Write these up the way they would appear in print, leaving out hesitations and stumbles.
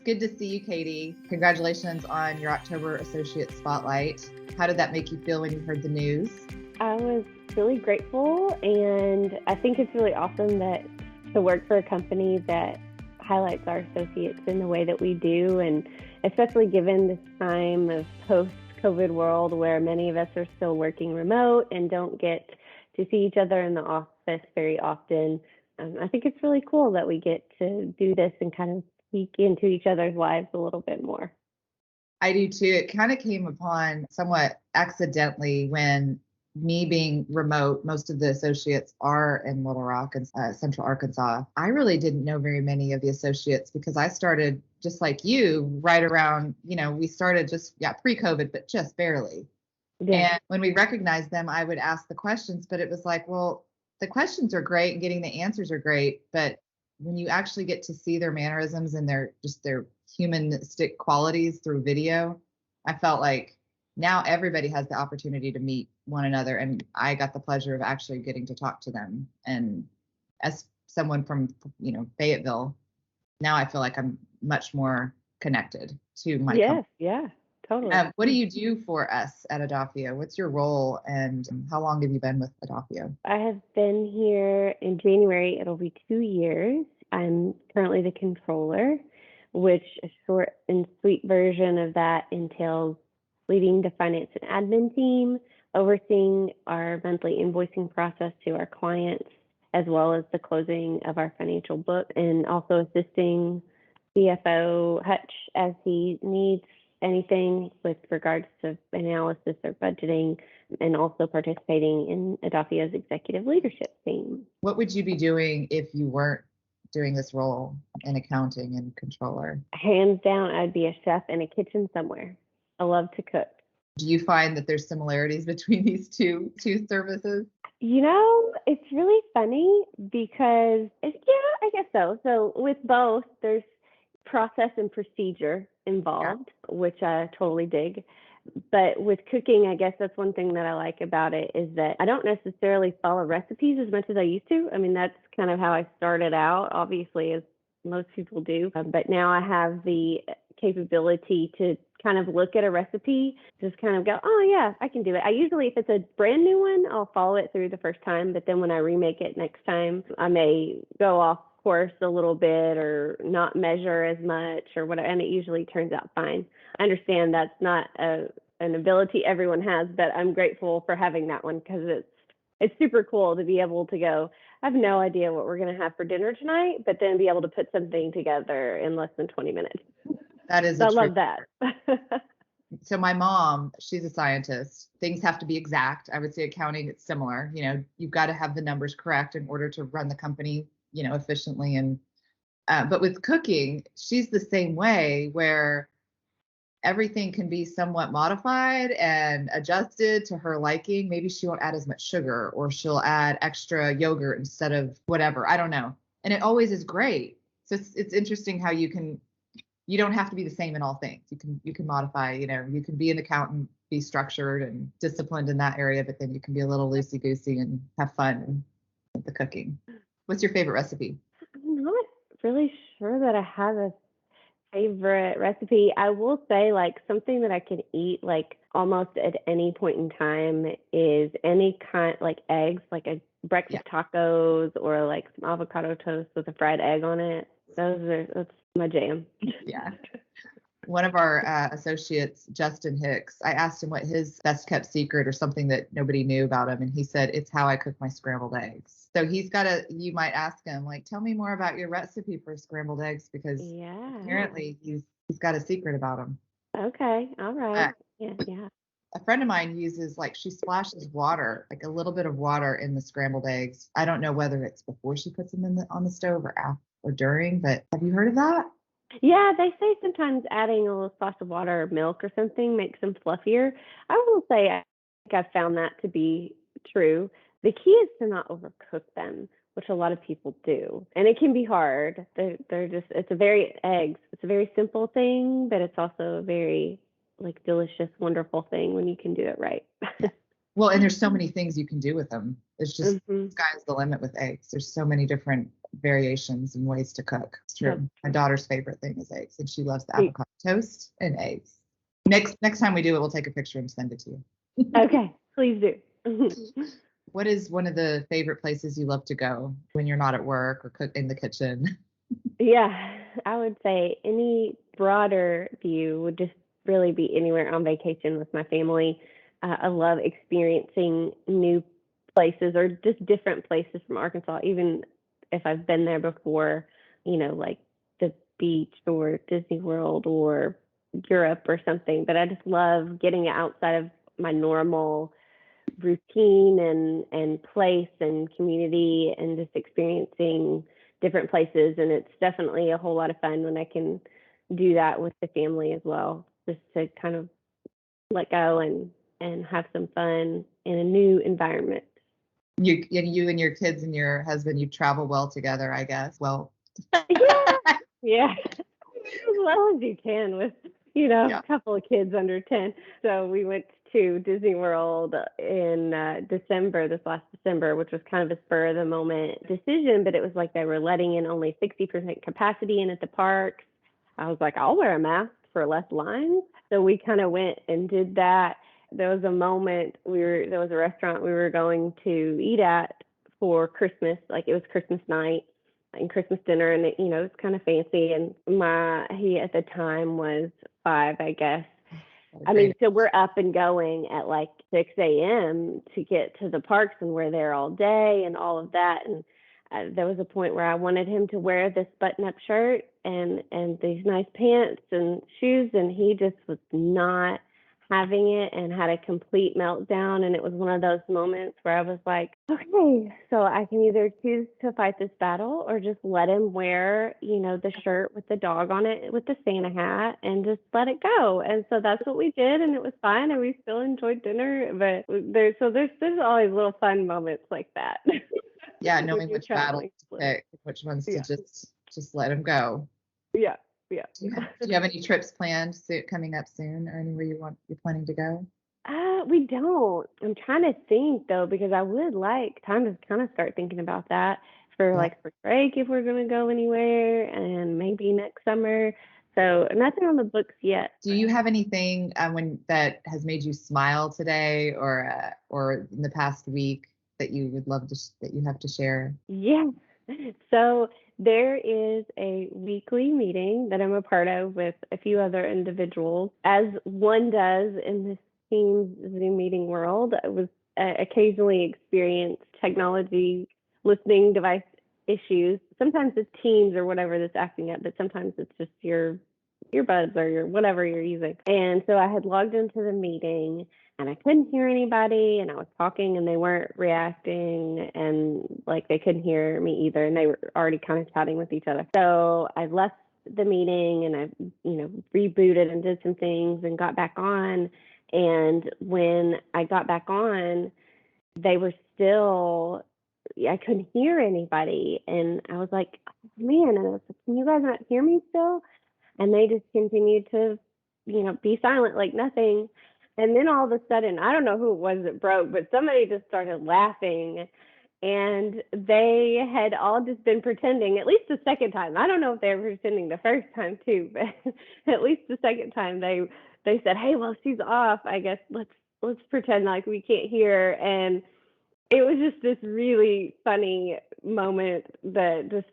Good to see you, Katie. Congratulations on your October Associate Spotlight. How did that make you feel when you heard the news? I was really grateful, and I think it's really awesome to work for a company that highlights our associates in the way that we do, and especially given this time of post-COVID world where many of us are still working remote and don't get to see each other in the office very often. I think it's really cool that we get to do this and kind of peek into each other's lives a little bit more. I do too. It kind of came upon somewhat accidentally when me being remote, most of the associates are in Little Rock and Central Arkansas. I really didn't know very many of the associates because I started just like you right around, we started just pre-COVID, but just barely. Yeah. And when we recognized them, I would ask the questions, but it was like, well, the questions are great and getting the answers are great, but when you actually get to see their mannerisms and their humanistic qualities through video, I felt like now everybody has the opportunity to meet one another, and I got the pleasure of actually getting to talk to them. And as someone from Fayetteville, now I feel like I'm much more connected to my company. Yeah, totally. What do you do for us at Adafio? What's your role, and how long have you been with Adafio? I have been here in January. It'll be 2 years. I'm currently the controller, which a short and sweet version of that entails leading the finance and admin team, overseeing our monthly invoicing process to our clients, as well as the closing of our financial book, and also assisting CFO Hutch as he needs anything with regards to analysis or budgeting, and also participating in Adafio's executive leadership team. What would you be doing if you weren't doing this role in accounting and controller? Hands down, I'd be a chef in a kitchen somewhere. I love to cook. Do you find that there's similarities between these two services? It's really funny because, I guess so. So with both, there's process and procedure involved, which I totally dig. But with cooking, I guess that's one thing that I like about it is that I don't necessarily follow recipes as much as I used to. I mean, that's kind of how I started out, obviously, as most people do. But now I have the capability to kind of look at a recipe, just kind of go, oh yeah, I can do it. I usually, if it's a brand new one, I'll follow it through the first time. But then when I remake it next time, I may go off course a little bit or not measure as much or whatever, and it usually turns out fine. I understand that's not an ability everyone has, but I'm grateful for having that one because it's super cool to be able to go, I have no idea what we're going to have for dinner tonight, but then be able to put something together in less than 20 minutes. That is I love that. So my mom, she's a scientist. Things have to be exact. I would say accounting, it's similar. You've got to have the numbers correct in order to run the company, efficiently. And but with cooking, she's the same way, where everything can be somewhat modified and adjusted to her liking. Maybe she won't add as much sugar, or she'll add extra yogurt instead of whatever. I don't know. And it always is great. So it's interesting how you don't have to be the same in all things. You can modify, you can be an accountant, be structured and disciplined in that area, but then you can be a little loosey-goosey and have fun with the cooking. What's your favorite recipe? I'm not really sure that I have a favorite recipe. I will say, like, something that I can eat like almost at any point in time is any kind, like eggs, like a breakfast tacos or like some avocado toast with a fried egg on it. That's my jam. Yeah. One of our associates, Justin Hicks, I asked him what his best kept secret or something that nobody knew about him. And he said, it's how I cook my scrambled eggs. So you might ask him, like, tell me more about your recipe for scrambled eggs, because apparently he's got a secret about them. Okay. All right. Yeah. A friend of mine uses, she splashes water, like a little bit of water in the scrambled eggs. I don't know whether it's before she puts them on the stove or after or during, but have you heard of that? Yeah, they say sometimes adding a little splash of water or milk or something makes them fluffier. I will say I think I've found that to be true. The key is to not overcook them, which a lot of people do. And it can be hard. It's a very simple thing, but it's also a very delicious, wonderful thing when you can do it right. Well, and there's so many things you can do with them. It's just sky's the limit with eggs. There's so many different variations and ways to cook. It's true. Yep. My daughter's favorite thing is eggs, and she loves the avocado toast and eggs. Next time we do it, we'll take a picture and send it to you. Okay, please do. What is one of the favorite places you love to go when you're not at work or cook in the kitchen? Yeah, I would say any broader view would just really be anywhere on vacation with my family. I love experiencing new places or just different places from Arkansas, even if I've been there before, like the beach or Disney World or Europe or something. But I just love getting outside of my normal routine and place and community and just experiencing different places. And it's definitely a whole lot of fun when I can do that with the family as well, just to kind of let go and have some fun in a new environment. You and your kids and your husband, you travel well together, I guess. Well, yeah, as well as you can with, a couple of kids under 10. So we went to Disney World in this last December, which was kind of a spur of the moment decision, but it was like they were letting in only 60% capacity in at the parks. I was like, I'll wear a mask for less lines. So we kind of went and did that. There was a moment there was a restaurant we were going to eat at for Christmas, like it was Christmas night and Christmas dinner, and it was kind of fancy. And he at the time was 5, I guess. I mean, so we're up and going at like 6 a.m. to get to the parks, and we're there all day and all of that. And there was a point where I wanted him to wear this button-up shirt and these nice pants and shoes, and he just was not having it and had a complete meltdown. And it was one of those moments where I was like, okay, so I can either choose to fight this battle or just let him wear, the shirt with the dog on it with the Santa hat and just let it go. And so that's what we did, and it was fine, and we still enjoyed dinner. But there's always little fun moments like that. Yeah, knowing which battle to pick, which ones to just let him go. Yeah. Do you have any trips planned coming up soon, or anywhere you're planning to go? We don't. I'm trying to think though, because I would like time to kind of start thinking about that for like spring break if we're going to go anywhere, and maybe next summer. So nothing on the books yet. Do you have anything that has made you smile today or in the past week that you would love that you have to share? Yeah. So there is a weekly meeting that I'm a part of with a few other individuals, as one does in this Teams Zoom meeting world. I was occasionally experience technology listening device issues. Sometimes it's Teams or whatever that's acting up, but sometimes it's just your earbuds or your whatever you're using. And so I had logged into the meeting and I couldn't hear anybody, and I was talking and they weren't reacting, and like they couldn't hear me either, and they were already kind of chatting with each other. So I left the meeting and I rebooted and did some things and got back on. And when I got back on, they were still, I couldn't hear anybody. And I was like, oh, man, and I was like, can you guys not hear me still? And they just continued to, be silent like nothing. And then all of a sudden, I don't know who it was that broke, but somebody just started laughing. And they had all just been pretending, at least the second time. I don't know if they were pretending the first time too, but at least the second time they said, hey, well, she's off. I guess let's pretend like we can't hear. And it was just this really funny moment that just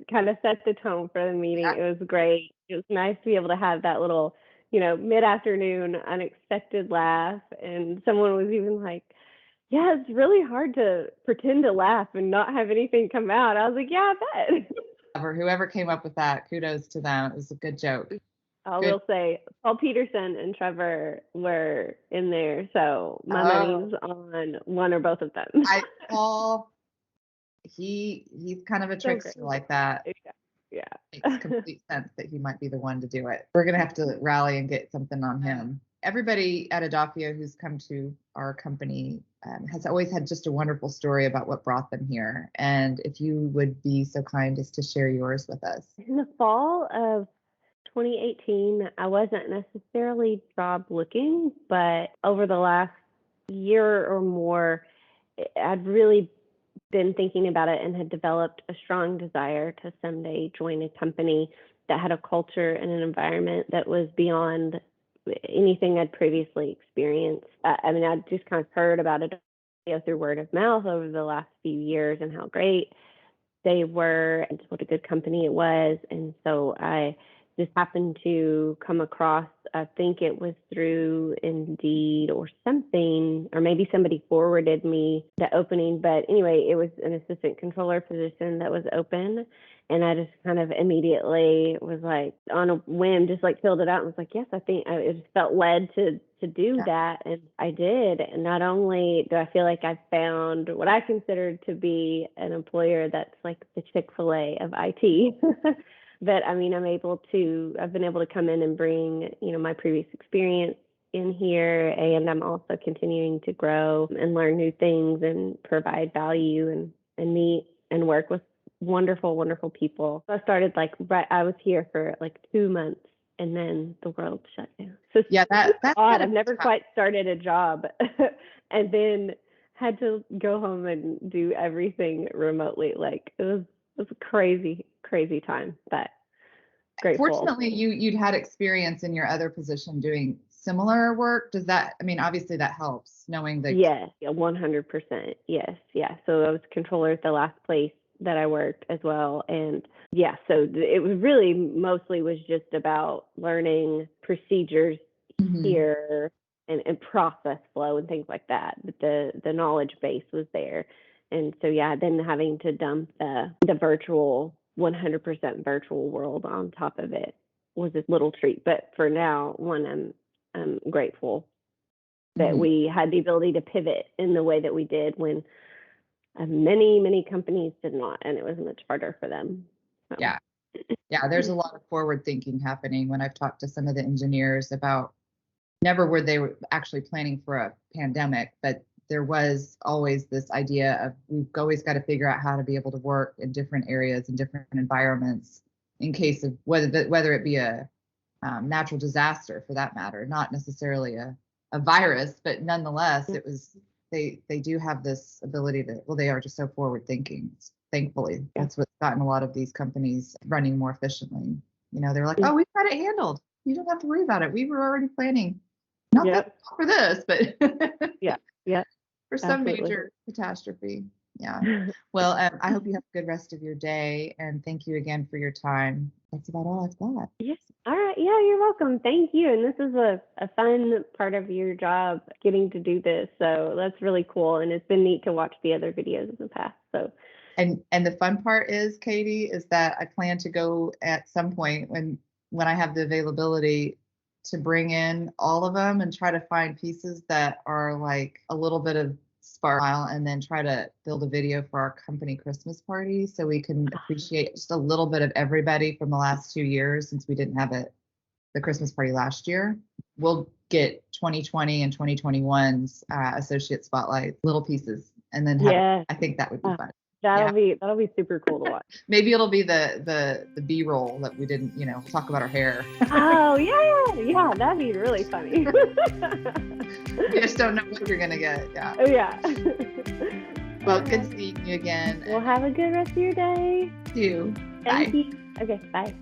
kind of set the tone for the meeting. It was great. It was nice to be able to have that little, mid-afternoon unexpected laugh. And someone was even like, yeah, it's really hard to pretend to laugh and not have anything come out. I was like, yeah, I bet. Whoever came up with that, kudos to them. It was a good joke. I will say Paul Peterson and Trevor were in there, so my money's on one or both of them. Paul, he's kind of a trickster like that. Yeah. Makes complete sense that he might be the one to do it. We're gonna have to rally and get something on him. Everybody at Adafio who's come to our company has always had just a wonderful story about what brought them here. And if you would be so kind as to share yours with us. In the fall of 2018, I wasn't necessarily job looking, but over the last year or more, I'd really been thinking about it and had developed a strong desire to someday join a company that had a culture and an environment that was beyond anything I'd previously experienced. I mean, I'd just kind of heard about it, through word of mouth over the last few years and how great they were and what a good company it was. And so I just happened to come across, I think it was through Indeed or something, or maybe somebody forwarded me the opening. But anyway, it was an assistant controller position that was open. And I just kind of immediately was like, on a whim, just like filled it out and was like, yes, I think I just felt led to do that. And I did. And not only do I feel like I found what I considered to be an employer that's like the Chick-fil-A of IT, but I mean, I've been able to come in and bring, my previous experience in here. And I'm also continuing to grow and learn new things and provide value and meet and work with wonderful, wonderful people. So I started I was here for like 2 months and then the world shut down. So yeah, that's odd. I've never quite started a job and then had to go home and do everything remotely. Like it was a crazy, crazy time, but grateful. Fortunately, you'd had experience in your other position doing similar work. Does that, I mean, obviously that helps knowing that. Yes, 100%. Yes. Yeah. So I was controller at the last place that I worked as well. And yeah, so it was really mostly was just about learning procedures here and process flow and things like that. But the knowledge base was there. And so, yeah, then having to dump the virtual 100% virtual world on top of it was a little treat. But for now, I'm grateful that we had the ability to pivot in the way that we did when many companies did not, and it was much harder for them. So. Yeah, there's a lot of forward thinking happening when I've talked to some of the engineers about never were they actually planning for a pandemic, but there was always this idea of we've always got to figure out how to be able to work in different areas and different environments in case of whether it be a natural disaster for that matter, not necessarily a virus, but nonetheless, it was they do have this ability to, well, they are just so forward thinking. Thankfully, that's what's gotten a lot of these companies running more efficiently. They're like, oh, we've got it handled. You don't have to worry about it. We were already planning, not for this, but for some major catastrophe. Yeah. Well, I hope you have a good rest of your day, and thank you again for your time. That's about all I've got. Yes. All right. Yeah, you're welcome. Thank you. And this is a fun part of your job, getting to do this. So that's really cool. And it's been neat to watch the other videos in the past. So. And the fun part is, Katie, is that I plan to go at some point when I have the availability to bring in all of them and try to find pieces that are like a little bit of spark, and then try to build a video for our company Christmas party so we can appreciate just a little bit of everybody from the last 2 years since we didn't have the Christmas party last year. We'll get 2020 and 2021's associate spotlight little pieces, and then I think that would be fun. That'll be super cool to watch. Maybe it'll be the B-roll that we didn't, talk about our hair. Oh yeah, that'd be really funny. You just don't know what you're gonna get. Yeah. Oh yeah. Well, good seeing you again. Well, have a good rest of your day. You. Thank you. Okay, bye.